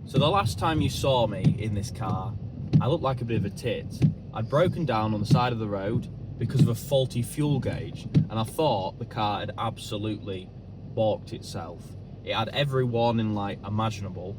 So the last time you saw me in this car, I looked like a bit of a tit. I'd broken down on the side of the road because of a faulty fuel gauge, and I thought the car had absolutely balked itself. It had every warning light imaginable,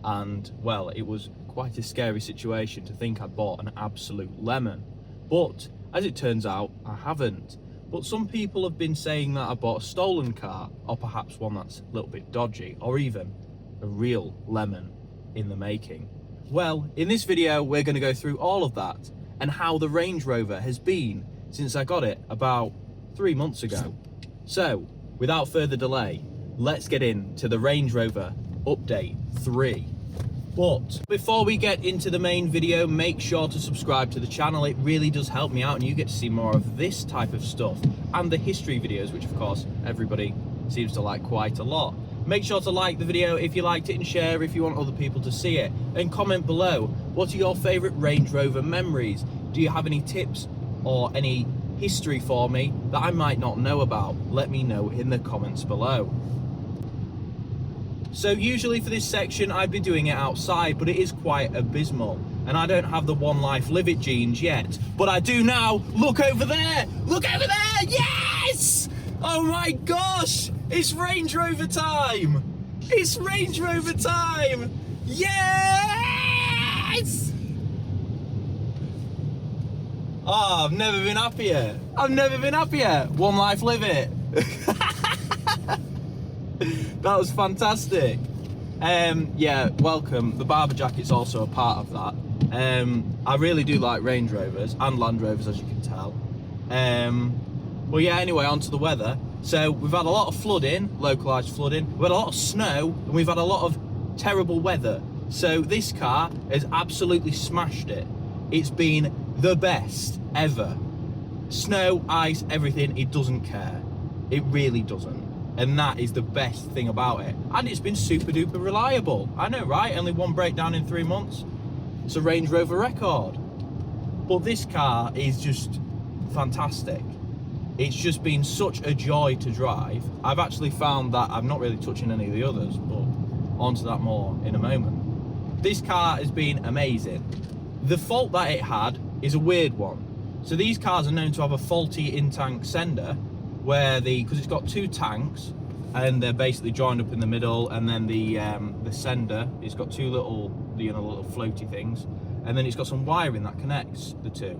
and well, it was quite a scary situation to think I'd bought an absolute lemon. But as it turns out, I haven't. But some people have been saying that I bought a stolen car, or perhaps one that's a little bit dodgy, or even a real lemon in the making. Well, in this video we're going to go through all of that and how the Range Rover has been since I got it about 3 months ago. So without further delay, let's get into the Range Rover update 3. But before we get into the main video, make sure to subscribe to the channel. It really does help me out and you get to see more of this type of stuff and the history videos, which of course everybody seems to like quite a lot. Make sure to like the video if you liked it and share if you want other people to see it. And comment below, what are your favourite Range Rover memories? Do you have any tips or any history for me that I might not know about? Let me know in the comments below. So usually for this section I'd be doing it outside, but it is quite abysmal. And I don't have the One Life Live It jeans yet, but I do now. Look over there! Look over there! Yes! Oh my gosh! It's Range Rover time! It's Range Rover time! Yes! Oh, I've never been happier. I've never been happier. One Life Live It. That was fantastic. Yeah, welcome. The barber jacket's also a part of that. I really do like Range Rovers and Land Rovers, as you can tell. Well, yeah, anyway, on to the weather. So we've had a lot of flooding, localised flooding. We've had a lot of snow and we've had a lot of terrible weather. So this car has absolutely smashed it. It's been the best ever. Snow, ice, everything, it doesn't care. It really doesn't. And that is the best thing about it. And it's been super duper reliable. I know, right? Only one breakdown in 3 months. It's a Range Rover record. But this car is just fantastic. It's just been such a joy to drive. I've actually found that I'm not really touching any of the others, but onto that more in a moment. This car has been amazing. The fault that it had is a weird one. So these cars are known to have a faulty in-tank sender, where because it's got two tanks and they're basically joined up in the middle, and then the sender, it's got two little, little floaty things, and then it's got some wiring that connects the two.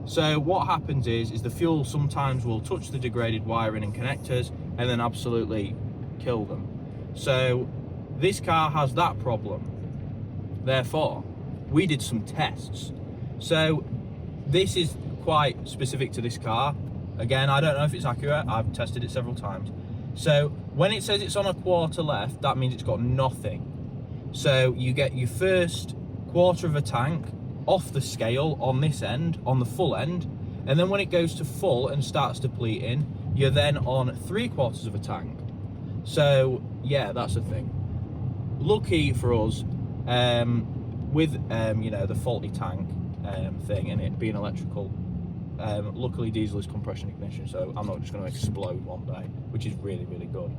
So what happens is the fuel sometimes will touch the degraded wiring and connectors and then absolutely kill them. So this car has that problem. Therefore, we did some tests. So this is quite specific to this car. Again, I don't know if it's accurate. I've tested it several times. So when it says it's on a quarter left, that means it's got nothing. So you get your first quarter of a tank off the scale on this end, on the full end, and then when it goes to full and starts depleting, you're then on 3/4 of a tank. So yeah, that's the thing. Lucky for us, with the faulty tank thing and it being electrical, luckily diesel is compression ignition, so I'm not just going to explode one day, which is really, really good.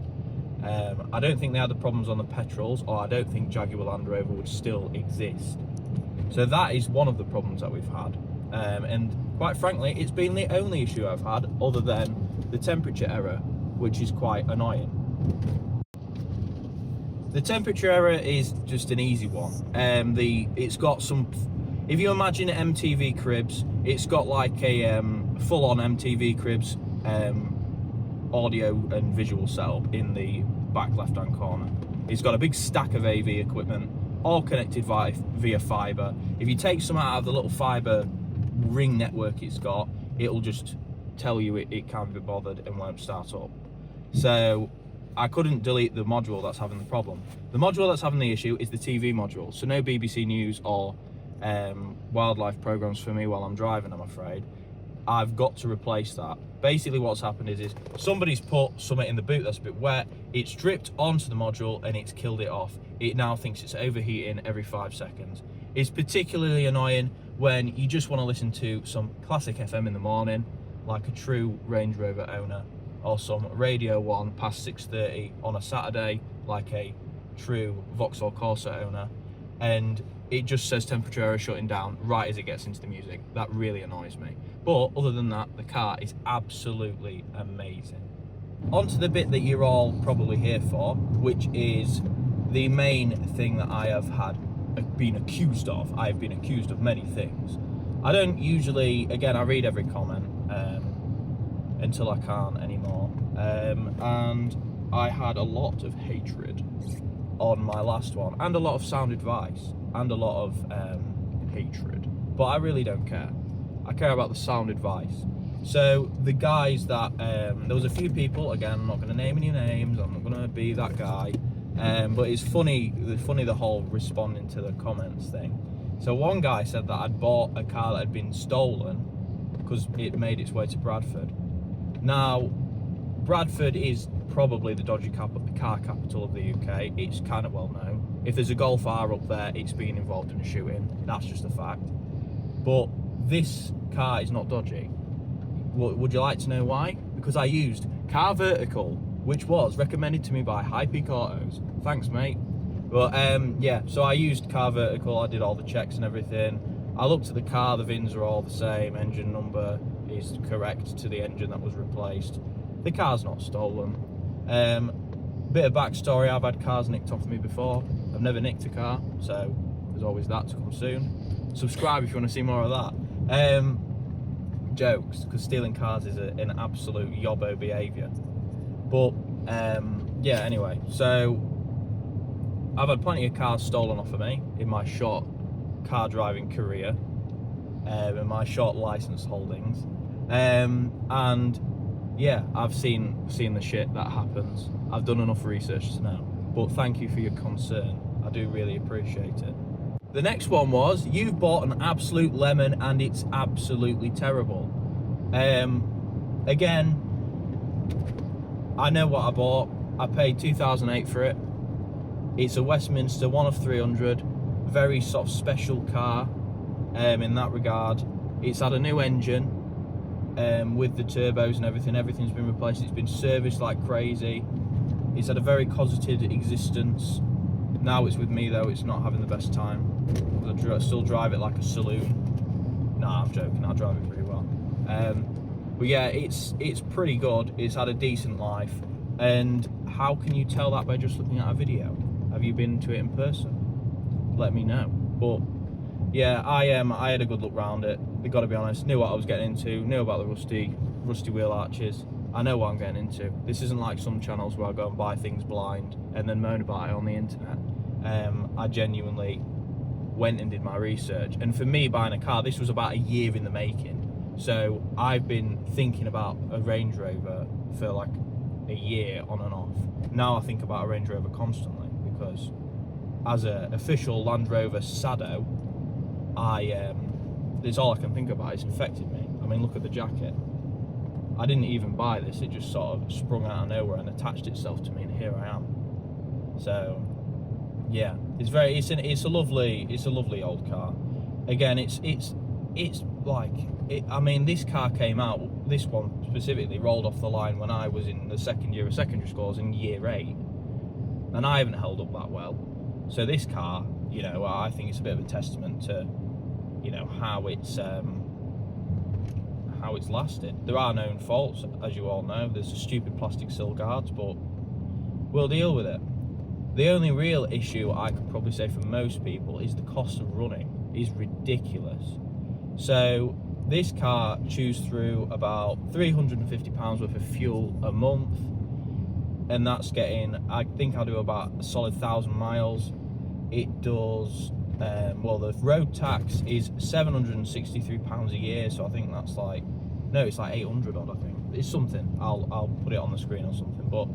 I don't think they had the problems on the petrols, or I don't think Jaguar Land Rover would still exist. So that is one of the problems that we've had, and quite frankly it's been the only issue I've had, other than the temperature error, which is quite annoying. The temperature error is just an easy one. It's got some, if you imagine MTV Cribs, it's got like a full-on MTV Cribs audio and visual setup in the back left-hand corner. It's got a big stack of AV equipment, all connected via fibre. If you take some out of the little fibre ring network it's got, it'll just tell you it can't be bothered and won't start up. So I couldn't delete the module that's having the problem. The module that's having the issue is the TV module. So no BBC News or wildlife programs for me while I'm driving, I'm afraid. I've got to replace that. Basically what's happened is somebody's put something in the boot that's a bit wet, it's dripped onto the module and it's killed it off. It now thinks it's overheating every 5 seconds. It's particularly annoying when you just want to listen to some classic FM in the morning, like a true Range Rover owner, or some Radio 1 past 6:30 on a Saturday, like a true Vauxhall Corsa owner. and it just says temperature error shutting down right as it gets into the music. That really annoys me. But other than that, the car is absolutely amazing. On to the bit that you're all probably here for, which is the main thing that I have been accused of. I've been accused of many things. I don't usually, again, I read every comment until I can't anymore. And I had a lot of hatred on my last one, and a lot of sound advice, and a lot of hatred. But I really don't care. I care about the sound advice. So the guys that, there was a few people, again, I'm not going to name any names, I'm not going to be that guy, but it's funny the whole responding to the comments thing. So one guy said that I'd bought a car that had been stolen because it made its way to Bradford. Now, Bradford is probably the dodgy car capital of the UK. It's kind of well known. If there's a Golf R up there, it's been involved in a shooting. That's just a fact. But this car is not dodgy. Would you like to know why? Because I used Car Vertical, which was recommended to me by High Peak Autos. Thanks, mate. But yeah, so I used Car Vertical. I did all the checks and everything. I looked at the car, the VINs are all the same, engine number is correct to the engine that was replaced. The car's not stolen. Bit of backstory, I've had cars nicked off me before. I've never nicked a car, so there's always that to come soon. Subscribe if you want to see more of that. Jokes, because stealing cars is an absolute yobbo behaviour. But yeah, anyway, so I've had plenty of cars stolen off of me in my short car driving career, in my short licence holdings, and yeah, I've seen the shit that happens. I've done enough research to know. But thank you for your concern. I do really appreciate it. The next one was, you've bought an absolute lemon and it's absolutely terrible. Again, I know what I bought. I paid 2008 for it. It's a Westminster, one of 300. Very sort of special car in that regard. It's had a new engine with the turbos and everything. Everything's been replaced. It's been serviced like crazy. It's had a very cosseted existence. Now it's with me though, it's not having the best time. I still drive it like a saloon. Nah, I'm joking, I drive it pretty well. But yeah, it's pretty good. It's had a decent life. And how can you tell that by just looking at a video? Have you been to it in person? Let me know. But yeah, I had a good look round it. I gotta be honest, knew what I was getting into, knew about the rusty wheel arches. I know what I'm getting into. This isn't like some channels where I go and buy things blind and then moan about it on the internet. I genuinely went and did my research. And for me, buying a car, this was about a year in the making. So I've been thinking about a Range Rover for like a year on and off. Now I think about a Range Rover constantly because as an official Land Rover Sado, it's all I can think about. It's infected me. I mean, look at the jacket. I didn't even buy this, it just sort of sprung out of nowhere and attached itself to me, and here I am. So yeah, it's a lovely old car. Again, it's like I mean, this car came out, this one specifically rolled off the line when I was in the second year of secondary school. I was in year 8, and I haven't held up that well. So this car, you know, I think it's a bit of a testament to, you know, how it's lasted. There are known faults, as you all know. There's the stupid plastic sill guards, but we'll deal with it. The only real issue I could probably say for most people is the cost of running is ridiculous. So this car chews through about £350 worth of fuel a month, and that's getting, I think I do about a solid 1,000 miles. It does well, the road tax is £763 a year, so I think that's like, no, it's like 800 odd, I think. It's something, I'll put it on the screen or something, but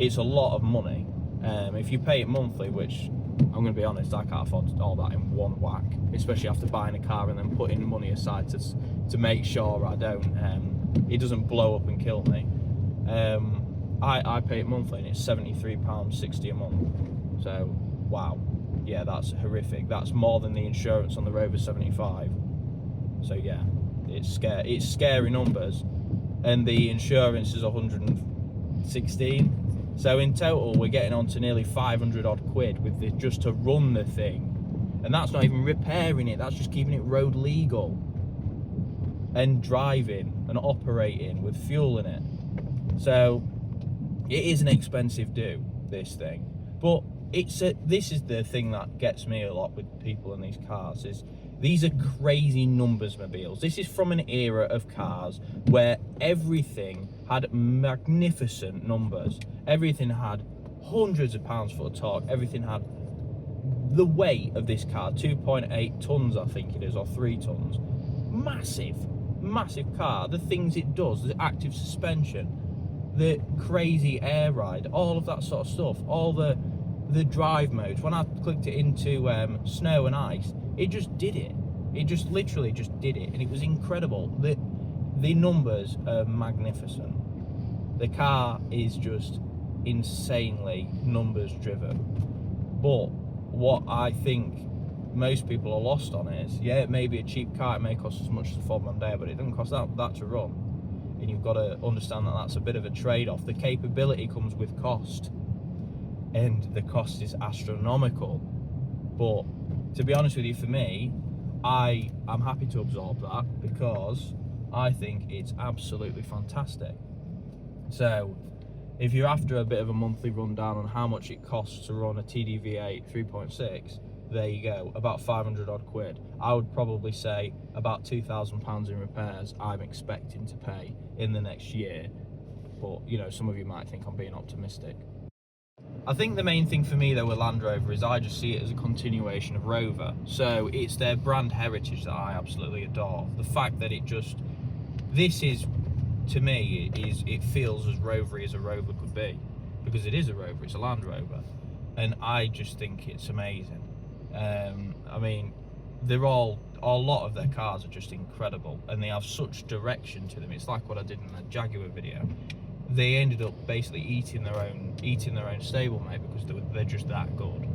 it's a lot of money. If you pay it monthly, which I'm going to be honest, I can't afford all that in one whack, especially after buying a car and then putting money aside to make sure I don't, it doesn't blow up and kill me. I pay it monthly and it's £73.60 a month, so wow. Yeah, that's horrific. That's more than the insurance on the Rover 75. So yeah, it's scary numbers, and the insurance is 116. So in total, we're getting on to nearly 500 odd quid with just to run the thing. And that's not even repairing it, that's just keeping it road legal and driving and operating with fuel in it. So it is an expensive do, this thing, but this is the thing that gets me a lot with people in these cars, is these are crazy numbers mobiles. This is from an era of cars where everything had magnificent numbers, everything had hundreds of pounds foot of torque, everything had the weight of this car, 2.8 tons I think it is, or 3 tons. Massive car. The things it does, the active suspension, the crazy air ride, all of that sort of stuff, all the drive modes. When I clicked it into snow and ice, it just did it. It just literally just did it, and it was incredible. The numbers are magnificent. The car is just insanely numbers driven. But what I think most people are lost on is, yeah, it may be a cheap car, it may cost as much as a Ford Mondeo, but it doesn't cost that to run. And you've got to understand that that's a bit of a trade-off. The capability comes with cost, and the cost is astronomical. But to be honest with you, for me, I'm happy to absorb that because I think it's absolutely fantastic. So if you're after a bit of a monthly rundown on how much it costs to run a TDV8 3.6, there you go, about 500 odd quid. I would probably say about £2,000 in repairs I'm expecting to pay in the next year. But, you know, some of you might think I'm being optimistic. I think the main thing for me though with Land Rover is I just see it as a continuation of Rover. So it's their brand heritage that I absolutely adore. The fact that this is, to me, it feels as rovery as a Rover could be, because it is a Rover, it's a Land Rover, and I just think it's amazing. I mean, a lot of their cars are just incredible, and they have such direction to them. It's like what I did in the Jaguar video. They ended up basically eating their own stablemate, because they're just that good,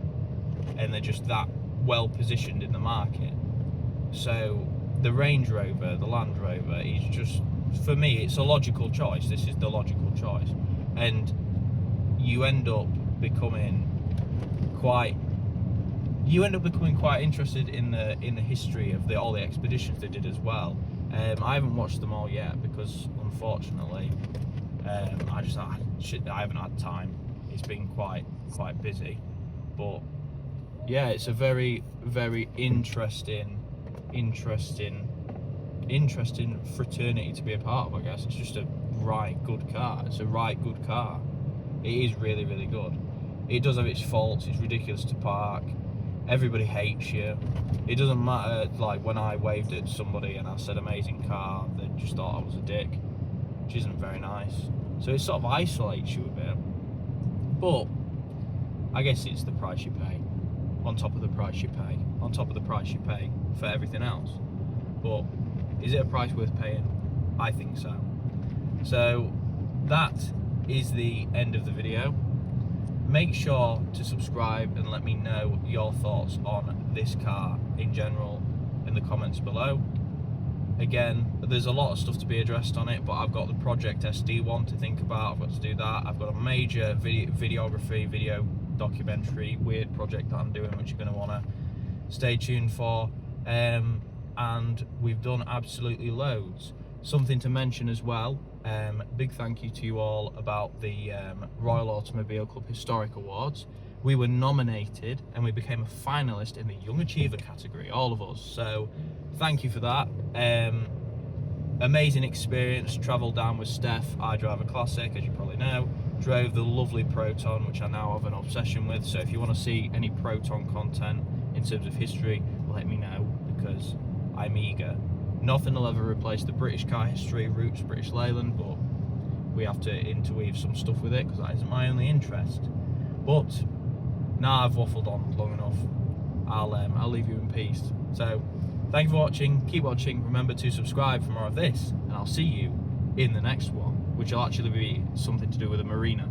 and they're just that well positioned in the market. So the Range Rover, the Land Rover, is just, for me, it's a logical choice. This is the logical choice, and you end up becoming quite interested in the history of all the expeditions they did as well. I haven't watched them all yet because, unfortunately, I haven't had time. It's been quite busy, but yeah, it's a very interesting fraternity to be a part of, I guess. It's just a right good car. It's a right good car. It is really good. It does have its faults. It's ridiculous to park. Everybody hates you. It doesn't matter, like when I waved at somebody and I said amazing car, they just thought I was a dick, which isn't very nice. So it sort of isolates you a bit. But I guess it's the price you pay, on top of the price you pay, on top of the price you pay for everything else. But is it a price worth paying? I think so. So that is the end of the video. Make sure to subscribe and let me know your thoughts on this car in general in the comments below. Again, there's a lot of stuff to be addressed on it, but I've got the Project SD one to think about. I've got to do that. I've got a major video documentary weird project that I'm doing, which you're going to want to stay tuned for. And we've done absolutely loads. Something to mention as well, big thank you to you all about the Royal Automobile Club Historic Awards. We were nominated and we became a finalist in the Young Achiever category, all of us. So thank you for that. Amazing experience. Travelled down with Steph, I drive a classic, as you probably know. Drove the lovely Proton, which I now have an obsession with. So if you want to see any Proton content in terms of history, let me know, because I'm eager. Nothing will ever replace the British car history, roots, British Leyland, but we have to interweave some stuff with it because that isn't my only interest. But now I've waffled on long enough. I'll leave you in peace. So thank you for watching. Keep watching. Remember to subscribe for more of this, and I'll see you in the next one, which will actually be something to do with a marina.